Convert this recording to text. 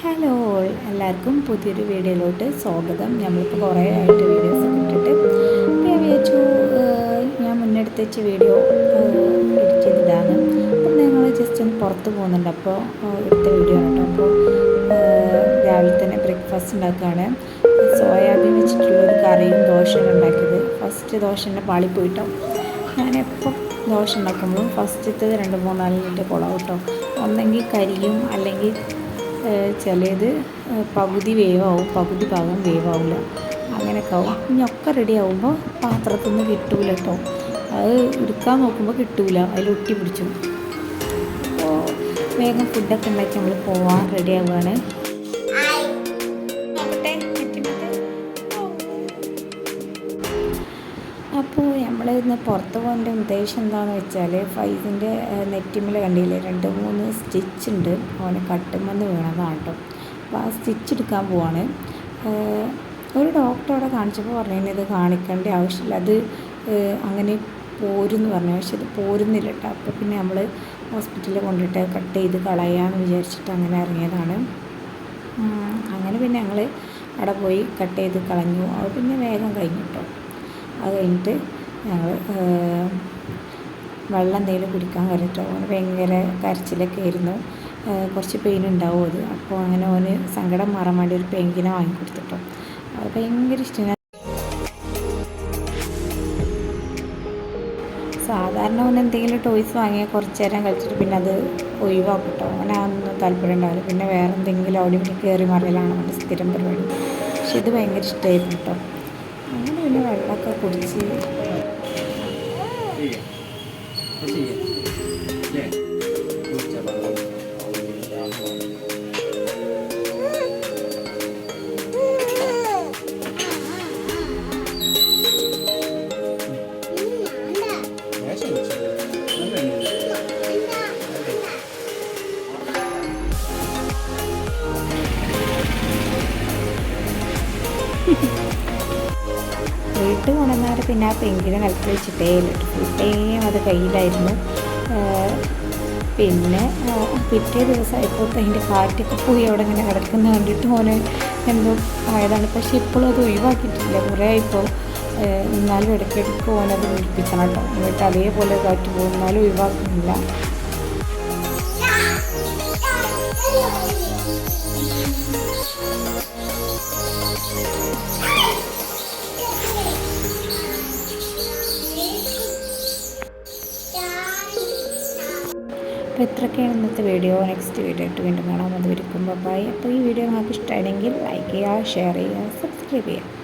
Hello എല്ലാവർക്കും പുതിയൊരു വീഡിയോയിലോട്ട് സ്വാഗതം. നമ്മളിപ്പോൾ കുറേ ആയിട്ട് വീഡിയോസൊക്കെ ഇട്ടിട്ട് ഞാൻ വിചാരിച്ചു ഞാൻ മുന്നെടുത്ത് വെച്ച വീഡിയോ എഡിറ്റ് ചെയ്തിടാണ്. അപ്പം ഞങ്ങൾ ജസ്റ്റ് ഒന്ന് പുറത്ത് പോകുന്നുണ്ട്, അപ്പോൾ എടുത്ത വീഡിയോ ആണ് കേട്ടോ. അപ്പോൾ രാവിലെ തന്നെ ബ്രേക്ക്ഫാസ്റ്റ് ഉണ്ടാക്കുകയാണ്. സോയാബീൻ വെച്ചിട്ടുള്ളൊരു കറിയും ദോശയാണ് ഉണ്ടാക്കിയത്. ഫസ്റ്റ് ദോശൻ്റെ പാളിപ്പോയിട്ടോ. ഞാനെപ്പോൾ ദോശ ഉണ്ടാക്കുമ്പോഴും ഫസ്റ്റത്തെ 2-3-4 മിനിറ്റ് കുളവും കേട്ടോ. ഒന്നെങ്കിൽ കരിയും അല്ലെങ്കിൽ ചിലത് പകുതി വേവാവും, പകുതി ഭാഗം വേവാവില്ല, അങ്ങനെയൊക്കെ ആവും. ഇനിയൊക്കെ റെഡി ആകുമ്പോൾ പാത്രത്തിൽ നിന്ന് കിട്ടൂല കേട്ടോ. അത് എടുക്കാൻ നോക്കുമ്പോൾ കിട്ടൂല, അതിൽ ഒട്ടി പിടിച്ചു. അപ്പോൾ വേഗം ഫുഡൊക്കെ ഉണ്ടാക്കി നമ്മൾ പോവാൻ റെഡി ആവുകയാണ്. അപ്പോൾ നമ്മൾ ഇന്ന് പുറത്ത് പോകേണ്ട ഉദ്ദേശം എന്താണെന്ന് വെച്ചാൽ, ഫൈസിൻ്റെ നെറ്റിമ്മൽ കണ്ടില്ലേ 2-3 സ്റ്റിച്ച് ഉണ്ട്. അവനെ കട്ടുമെന്ന് വീണതാണ് കേട്ടോ. അപ്പോൾ ആ സ്റ്റിച്ച് എടുക്കാൻ പോവാണ്. ഒരു ഡോക്ടറെ കാണിച്ചപ്പോൾ പറഞ്ഞു ഇത് കാണിക്കേണ്ട ആവശ്യമില്ല, അത് അങ്ങനെ പോരുമെന്ന് പറഞ്ഞു. പക്ഷെ ഇത് പോരുന്നില്ല കേട്ടോ. അപ്പോൾ പിന്നെ നമ്മൾ ഹോസ്പിറ്റലിൽ കൊണ്ടിട്ട് കട്ട് ചെയ്ത് കളയാമെന്ന് വിചാരിച്ചിട്ട് അങ്ങനെ ഇറങ്ങിയതാണ്. അങ്ങനെ പിന്നെ ഞങ്ങൾ അവിടെ പോയി കട്ട് ചെയ്ത് കളഞ്ഞു. അത് പിന്നെ വേഗം കഴിഞ്ഞു കേട്ടോ. അത് കഴിഞ്ഞിട്ട് ഞങ്ങൾ വെള്ളം എന്തെങ്കിലും കുടിക്കാൻ കയറിട്ടോ. അവന് ഭയങ്കര കരച്ചിലൊക്കെ ആയിരുന്നു, കുറച്ച് പെയിൻ ഉണ്ടാവും അത്. അപ്പോൾ അങ്ങനെ അവന് സങ്കടം മാറാൻ വേണ്ടി ഒരു പെയിൻകിനെ വാങ്ങിക്കൊടുത്തിട്ടോ. അത് ഭയങ്കര ഇഷ്ടമാണ്. സാധാരണ അവന് എന്തെങ്കിലും ടോയ്സ് വാങ്ങിയാൽ കുറച്ച് നേരം കളിച്ചിട്ട് പിന്നെ അത് ഒഴിവാക്കും കേട്ടോ. അങ്ങനെ അതൊന്നും താല്പര്യം ഉണ്ടാവില്ല. പിന്നെ വേറെ എന്തെങ്കിലും അവിടെ ഇവിടെ കയറി മറിയലാണ് അവൻ്റെ സ്ഥിരം പരിപാടി. പക്ഷെ ഇത് ഭയങ്കര ഇഷ്ടമായിരുന്നു കേട്ടോ. അങ്ങനെ പിന്നെ വെള്ളമൊക്കെ കുടിച്ച് വീട്ടിൽ കൊണ്ടുവന്നാൽ പിന്നെ ആ പെങ്കിനെ നിലത്ത് വെച്ചിട്ടേ ഫുൾ ടൈം അത് കയ്യിലായിരുന്നു. പിന്നെ പിറ്റേ ദിവസമായപ്പോൾ അതിൻ്റെ കാറ്റൊക്കെ പോയി അവിടെ ഇങ്ങനെ കിടക്കുന്ന കണ്ടിട്ട് ഓന് എന്തോ ആയതാണ്. പക്ഷേ ഇപ്പോഴും അത് ഒഴിവാക്കിയിട്ടില്ല, കുറേ ആയിപ്പോൾ. എന്നാലും ഇടയ്ക്കിടയ്ക്ക് ഓനത് ഒഴിപ്പിക്കണം കേട്ടോ. എന്നിട്ട് അതേപോലെ കാറ്റ് പോകും, എന്നാലും ഒഴിവാക്കുന്നില്ല. അപ്പോൾ ഇത്രയൊക്കെയാണ് ഇന്നത്തെ വീഡിയോ. നെക്സ്റ്റ് വീഡിയോ ആയിട്ട് വീണ്ടും കാണാൻ വന്നിരിക്കുമ്പോൾ ബൈ. അപ്പോൾ ഈ വീഡിയോ നിങ്ങൾക്ക് ഇഷ്ടമായെങ്കിൽ ലൈക്ക് ചെയ്യുക, ഷെയർ ചെയ്യുക, സബ്സ്ക്രൈബ് ചെയ്യുക.